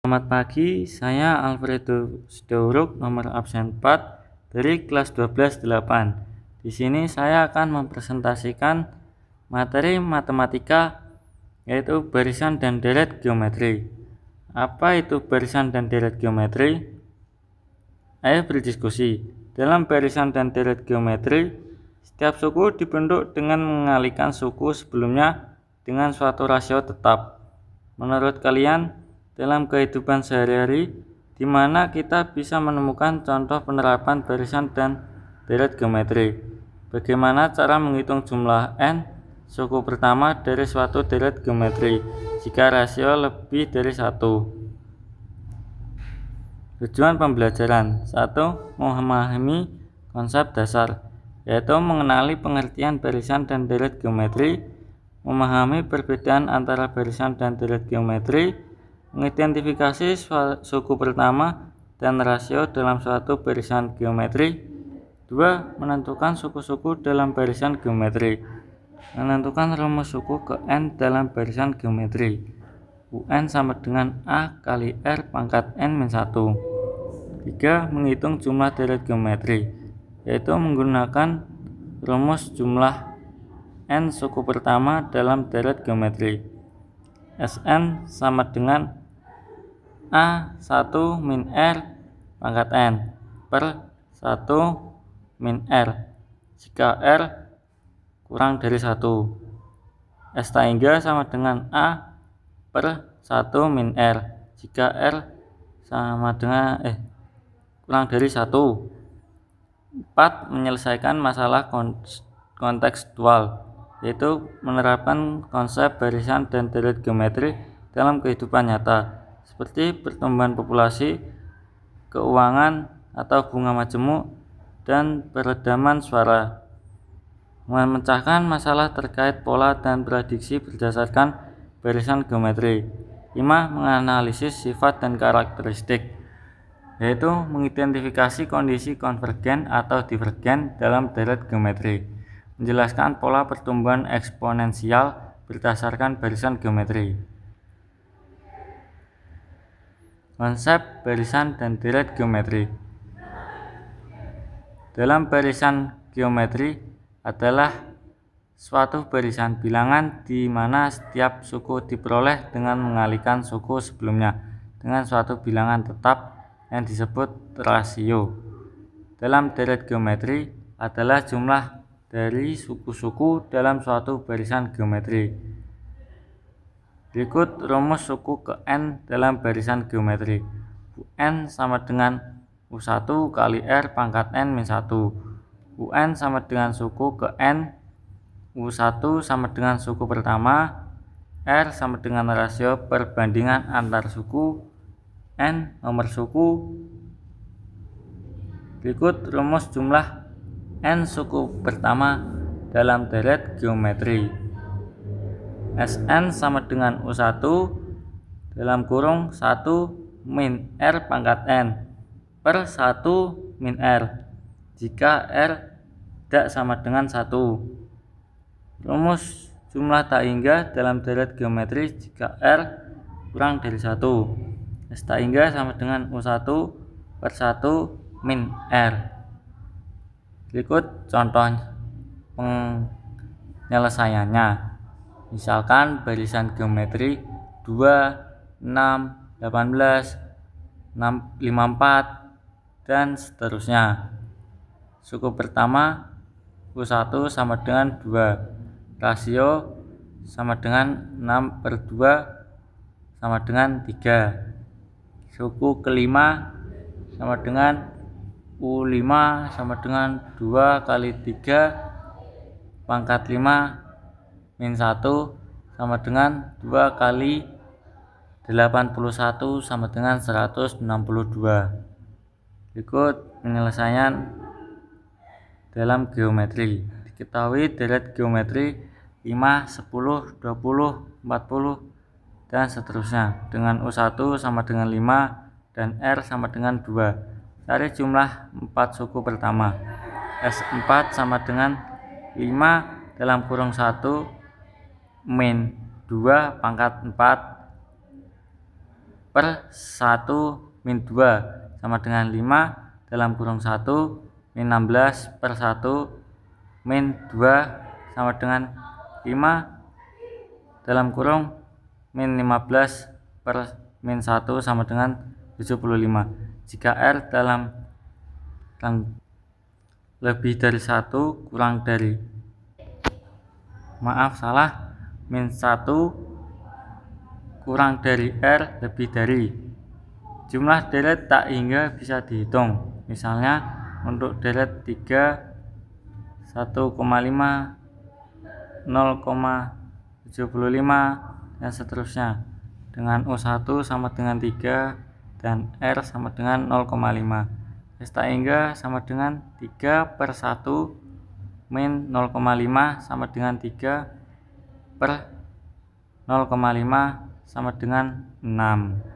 Selamat pagi, saya Alfredo Sidauruk, nomor absen 4 dari kelas 12-8. Di sini saya akan mempresentasikan materi matematika yaitu barisan dan deret geometri. Apa itu barisan dan deret geometri? Ayo berdiskusi. Dalam barisan dan deret geometri, setiap suku dibentuk dengan mengalihkan suku sebelumnya dengan suatu rasio tetap. Menurut kalian, dalam kehidupan sehari-hari, di mana kita bisa menemukan contoh penerapan barisan dan deret geometri? Bagaimana cara menghitung jumlah n suku pertama dari suatu deret geometri jika rasio lebih dari 1? Tujuan pembelajaran 1. Memahami konsep dasar, yaitu mengenali pengertian barisan dan deret geometri, memahami perbedaan antara barisan dan deret geometri, mengidentifikasi suku pertama dan rasio dalam suatu barisan geometri. 2. Menentukan suku-suku dalam barisan geometri, menentukan rumus suku ke n dalam barisan geometri. UN sama dengan A kali R pangkat N-1. 3. Menghitung jumlah deret geometri, yaitu menggunakan rumus jumlah n suku pertama dalam deret geometri. Sn sama dengan A1 min R pangkat N per 1 min R jika R kurang dari 1. S hingga sama dengan A per 1 min R jika R sama dengan kurang dari 1. 4. Menyelesaikan masalah kontekstual, yaitu menerapkan konsep barisan dan deret geometri dalam kehidupan nyata, seperti pertumbuhan populasi, keuangan atau bunga majemuk, dan peredaman suara. Memecahkan masalah terkait pola dan prediksi berdasarkan barisan geometri. 5. Menganalisis sifat dan karakteristik, yaitu mengidentifikasi kondisi konvergen atau divergen dalam deret geometri, menjelaskan pola pertumbuhan eksponensial berdasarkan barisan geometri. Konsep barisan dan deret geometri. Dalam barisan geometri adalah suatu barisan bilangan di mana setiap suku diperoleh dengan mengalihkan suku sebelumnya dengan suatu bilangan tetap yang disebut rasio. Dalam deret geometri adalah jumlah dari suku-suku dalam suatu barisan geometri. Berikut rumus suku ke n dalam barisan geometri. UN sama dengan U1 kali R pangkat N-1. UN sama dengan suku ke n, U1 sama dengan suku pertama, R sama dengan rasio perbandingan antar suku, N nomor suku. Berikut rumus jumlah n suku pertama dalam deret geometri. Sn sama dengan U1 dalam kurung 1 min R pangkat N per 1 min R jika R tidak sama dengan 1. Rumus jumlah tak hingga dalam deret geometri jika R kurang dari 1. S tak hingga sama dengan U1 per 1 min R. Berikut contoh penyelesaiannya. Misalkan barisan geometri 2, 6, 18, 54, dan seterusnya. Suku pertama U1 sama dengan 2, rasio sama dengan 6 per 2 sama dengan 3. Suku kelima sama dengan U5 sama dengan 2 kali 3 pangkat 5 min 1 sama dengan 2 kali 81 sama dengan 162. Berikut penyelesaian dalam geometri. Diketahui deret geometri 5, 10, 20, 40, dan seterusnya dengan U1 sama dengan 5 dan R sama dengan 2. Cari jumlah 4 suku pertama. S4 sama dengan 5 dalam kurung 1 min 2 pangkat 4 per 1 min 2 sama dengan 5 dalam kurung 1 min 16 per 1 min 2 sama dengan 5 dalam kurung min 15 per min 1 sama dengan 75. Jika R dalam lebih dari 1 kurang dari min 1 kurang dari R lebih dari jumlah deret tak hingga bisa dihitung. Misalnya untuk deret 3 1,5 0,75 dan seterusnya dengan U1 sama dengan 3 dan R sama dengan 0,5. S tak hingga sama dengan 3 per 1 min 0,5 sama dengan 3 per 0,5 sama dengan 6.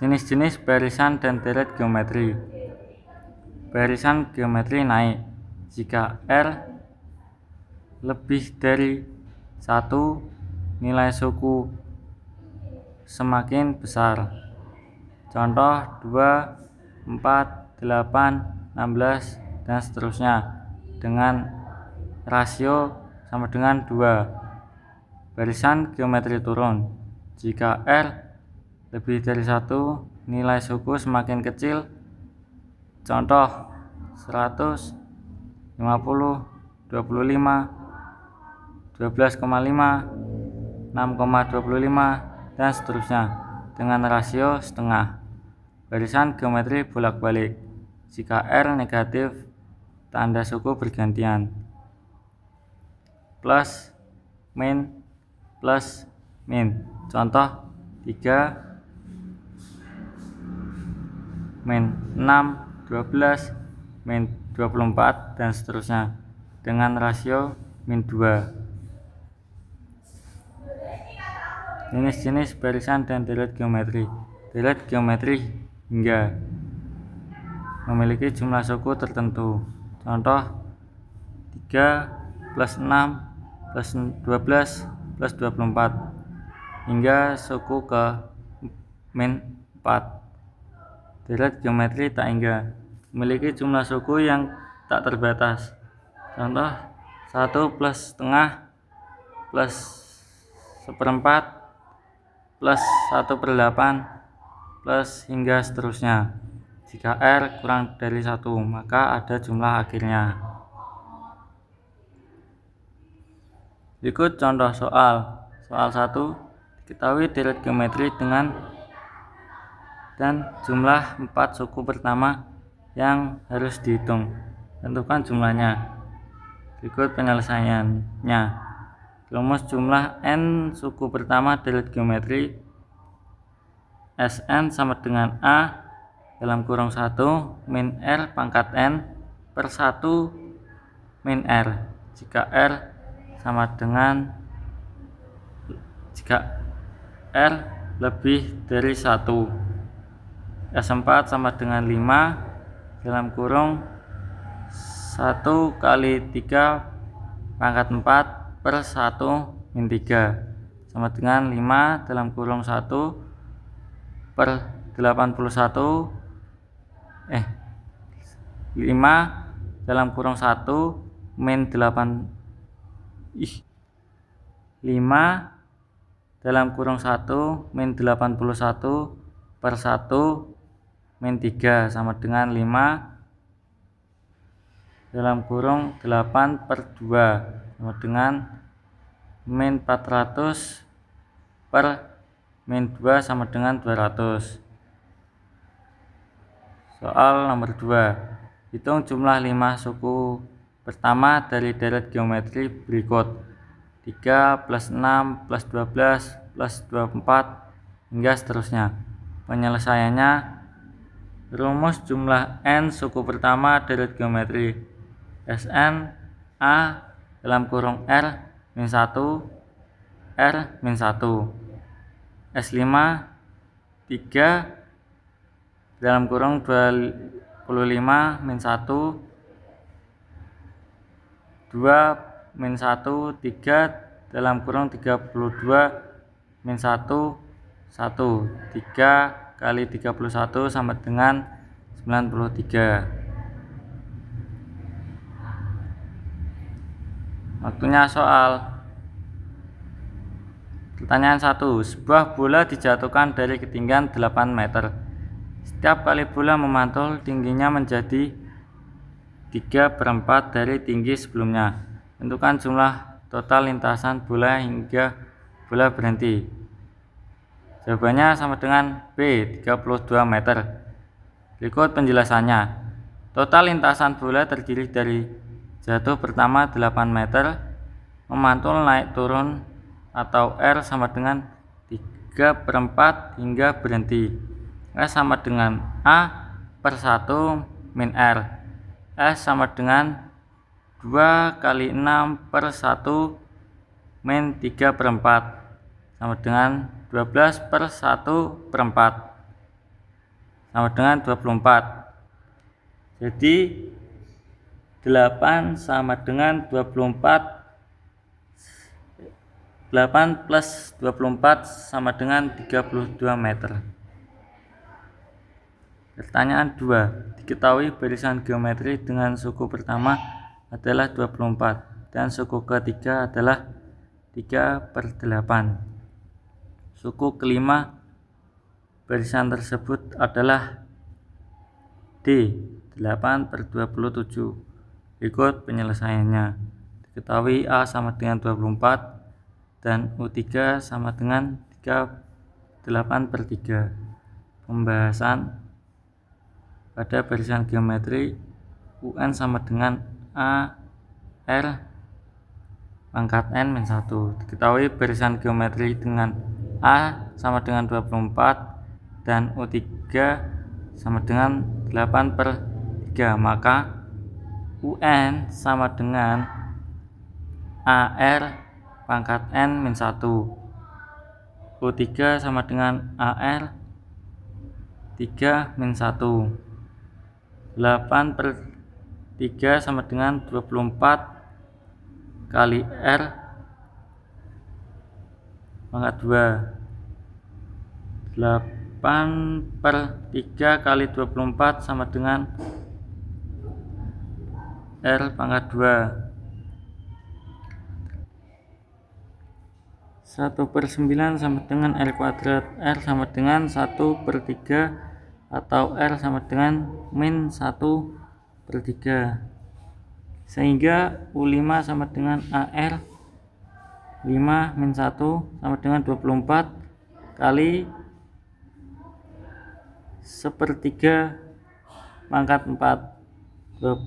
Jenis-jenis barisan dan deret geometri. Barisan geometri naik jika R lebih dari 1, nilai suku semakin besar. Contoh 2, 4, 8, 16 dan seterusnya dengan rasio sama dengan 2. Barisan geometri turun jika R lebih dari 1, nilai suku semakin kecil. Contoh 100, 50, 25, 12,5, 6,25 dan seterusnya dengan rasio setengah. Barisan geometri bolak-balik jika R negatif, tanda suku bergantian. Plus, min, plus, min. Contoh 3, min 6, 12, min 24 dan seterusnya dengan rasio min 2. Jenis-jenis barisan dan deret geometri. Deret geometri hingga memiliki jumlah suku tertentu. Contoh 3 plus 6 plus 12 plus 24 hingga suku ke min 4. Deret geometri tak hingga memiliki jumlah suku yang tak terbatas. Contoh 1 plus setengah plus 1/4 plus 1/8 plus hingga seterusnya. Jika R kurang dari 1 maka ada jumlah akhirnya. Berikut contoh soal. Soal 1, diketahui deret geometri dengan dan jumlah 4 suku pertama yang harus dihitung. Tentukan jumlahnya. Berikut penyelesaiannya. Rumus jumlah n suku pertama deret geometri Sn sama dengan A dalam kurung 1 min R pangkat n per 1 min R jika R lebih dari 1. S4 sama dengan 5 dalam kurung 1 kali 3 pangkat 4 per 1 min 3 sama dengan 5 dalam kurung 1 per 81 5 dalam kurung 1 min 5 dalam kurung 1 min 81 per 1 min 3 sama dengan 5 dalam kurung 8 per 2 sama dengan min 400 per min 2 sama dengan 200. Soal nomor 2, hitung jumlah 5 suku pertama dari deret geometri berikut 3 plus 6 plus 12 plus 24 hingga seterusnya. Penyelesaiannya, rumus jumlah n suku pertama deret geometri Sn A dalam kurung R min 1 R min 1 S5 3 dalam kurung 25 min 1 2 min 1 3 dalam kurung 32 min 1 1. 3 kali 31 sama dengan 93. Waktunya soal. Pertanyaan 1. Sebuah bola dijatuhkan dari ketinggian 8 meter. Setiap kali bola memantul, tingginya menjadi 3/4 dari tinggi sebelumnya. Tentukan jumlah total lintasan bola hingga bola berhenti. Jawabannya sama dengan B, 32 meter. Berikut penjelasannya. Total lintasan bola terdiri dari jatuh pertama 8 meter, memantul naik turun atau R sama dengan 3/4 hingga berhenti. S sama dengan A/1 min R. S sama dengan 2 kali 6/1 min 3/4 sama dengan 12/1/4 sama dengan 24. Jadi 8 sama dengan 24. 8 plus 24 sama dengan 32 meter. Pertanyaan 2. Diketahui barisan geometri dengan suku pertama adalah 24 dan suku ketiga adalah 3/8. Suku kelima barisan tersebut adalah D, 8/27. Ikut penyelesaiannya. Diketahui A sama dengan 24 dan U3 sama dengan 8/3. Pembahasan pada barisan geometri. UN sama dengan A R pangkat N min 1. Diketahui barisan geometri dengan A sama dengan 24 dan U3 sama dengan 8/3, maka UN sama dengan AR pangkat N min 1. U3 sama dengan AR 3 min 1. 8/3 sama dengan 24 kali R pangkat 2. 8/3 kali 24 sama dengan R pangkat 2. 1/9 sama dengan R kuadrat. R sama dengan 1/3 atau R sama dengan min 1/3. Sehingga U5 sama dengan AR 5 min 1 sama dengan 24 kali 1/3 pangkat 4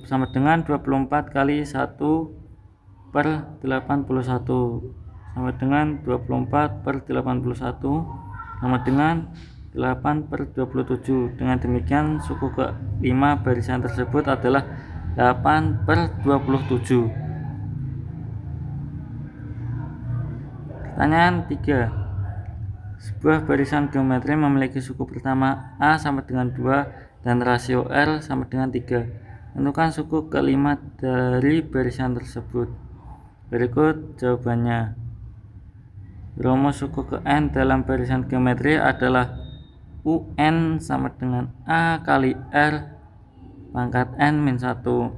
sama dengan 24 kali 1/81 sama dengan 24/81 sama dengan 8/27. Dengan demikian suku ke-5 barisan tersebut adalah 8/27. Pertanyaan 3. Sebuah barisan geometri memiliki suku pertama A sama dengan 2 dan rasio R sama dengan 3. Tentukan suku ke-5 dari barisan tersebut. Berikut jawabannya. Rumus suku ke-n dalam barisan geometri adalah UN sama dengan A kali R pangkat N min 1.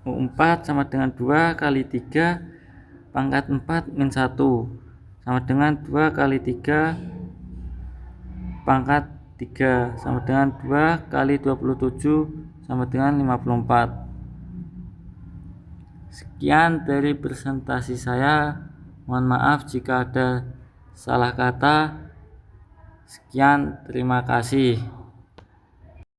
U4 sama dengan 2 kali 3 pangkat 4 min 1 sama dengan 2 kali 3 pangkat 3 sama dengan 2 kali 27 sama dengan 54. Sekian dari presentasi saya. Mohon maaf jika ada salah kata. Sekian, terima kasih.